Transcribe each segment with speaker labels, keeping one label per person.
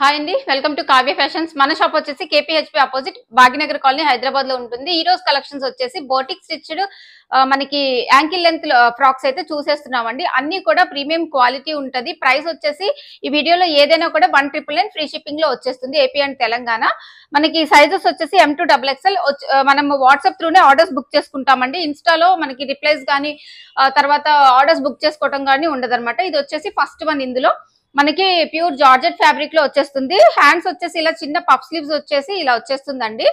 Speaker 1: Hi అండి, welcome to Kavya fashions. మన shop వచ్చేసి కేపీహెచ్పి ఆపోజిట్ భాగ్యనగర్ కాలనీ హైదరాబాద్ లో ఉంటుంది. ఈ రోజు కలెక్షన్స్ వచ్చేసి బోటిక్ స్టిచ్డ్ మనకి యాంకిల్ లెంత్ ఫ్రాక్స్ అయితే చూసేస్తున్నామండి. అన్ని కూడా ప్రీమియం క్వాలిటీ ఉంటది. ప్రైస్ వచ్చేసి ఈ వీడియోలో ఏదైనా కూడా 1,999 ఫ్రీ షిప్పింగ్ లో వచ్చేస్తుంది ఏపీ అండ్ తెలంగాణ. మనకి సైజెస్ వచ్చేసి M2 XXL. మనం వాట్సాప్ త్రూనే ఆర్డర్స్ బుక్ చేసుకుంటామండి. ఇన్స్టాలో మనకి రిప్లైస్ కానీ తర్వాత ఆర్డర్స్ బుక్ చేసుకోవడం కానీ ఉండదు అనమాట. ఇది వచ్చేసి ఫస్ట్ వన్. ఇందులో మనకి ప్యూర్ జార్జెట్ ఫ్యాబ్రిక్ లో వచ్చేస్తుంది. హ్యాండ్స్ వచ్చేసి ఇలా చిన్న పఫ్ స్లీవ్స్ వచ్చేసి ఇలా వచ్చేస్తుందండి.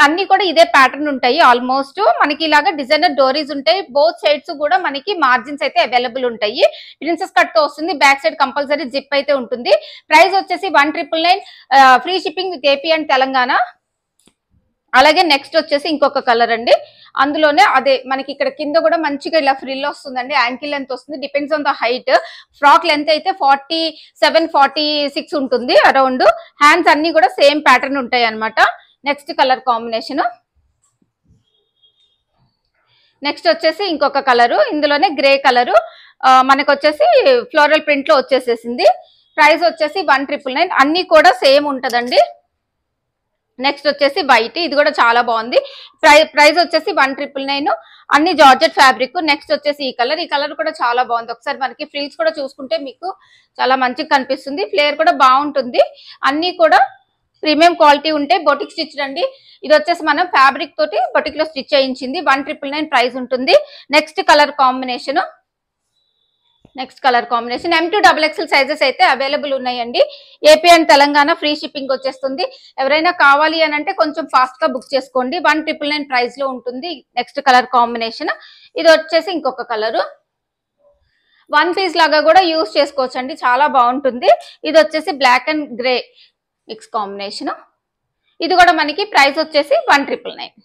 Speaker 1: అన్ని కూడా ఇదే ప్యాటర్న్ ఉంటాయి. ఆల్మోస్ట్ మనకి ఇలాగా డిజైనర్ డోరీస్ ఉంటాయి. బోత్ సైడ్స్ కూడా మనకి మార్జిన్స్ అయితే అవైలబుల్ ఉంటాయి. ప్రిన్సెస్ కట్ తో వస్తుంది. బ్యాక్ సైడ్ కంపల్సరీ జిప్ అయితే ఉంటుంది. ప్రైస్ వచ్చేసి 1,999 free shipping with AP and Telangana. అలాగే నెక్స్ట్ వచ్చేసి ఇంకొక కలర్ అండి. అందులోనే అదే మనకి ఇక్కడ కింద కూడా మంచిగా ఇలా ఫ్రిల్ వస్తుందండి. యాంకిల్ లెంత్ వస్తుంది. Depends on the height. Frock length అయితే 47-46 ఉంటుంది అరౌండ్. హ్యాండ్స్ అన్ని కూడా సేమ్ ప్యాటర్న్ ఉంటాయి అనమాట. Next colour combination. నెక్స్ట్ వచ్చేసి ఇంకొక కలరు. ఇందులోనే గ్రే కలరు మనకు వచ్చేసి ఫ్లోరల్ ప్రింట్ లో వచ్చేసేసింది. ప్రైస్ వచ్చేసి 1,999. అన్ని కూడా సేమ్ ఉంటదండి. నెక్స్ట్ వచ్చేసి వైట్. ఇది కూడా చాలా బాగుంది. ప్రైస్ వచ్చేసి 1,999. అన్ని జార్జెట్ ఫ్యాబ్రిక్. నెక్స్ట్ వచ్చేసి ఈ కలర్ కూడా చాలా బాగుంది. ఒకసారి మనకి ఫ్రిల్స్ కూడా చూసుకుంటే మీకు చాలా మంచిగా కనిపిస్తుంది. ఫ్లేర్ కూడా బాగుంటుంది. అన్ని కూడా ప్రీమియం క్వాలిటీ ఉంటే బొటిక్ స్టిచ్ అండి. ఇది వచ్చేసి మనం ఫ్యాబ్రిక్ తోటి బొటిక్ లో స్టిచ్ చేయించింది. 1,999 ప్రైస్ ఉంటుంది. Next colour combination. M2 XXL sizes అయితే అవైలబుల్ ఉన్నాయండి. AP and Telangana free shipping వచ్చేస్తుంది. ఎవరైనా కావాలి అని అంటే కొంచెం ఫాస్ట్ గా బుక్ చేసుకోండి. 1,999 ప్రైస్ లో ఉంటుంది. Next colour combination. ఇది వచ్చేసి ఇంకొక కలరు. వన్ పీస్ లాగా కూడా యూజ్ చేసుకోవచ్చు అండి. చాలా బాగుంటుంది. ఇది వచ్చేసి black and grey mix combination. ఇది కూడా మనకి ప్రైస్ వచ్చేసి 1,999.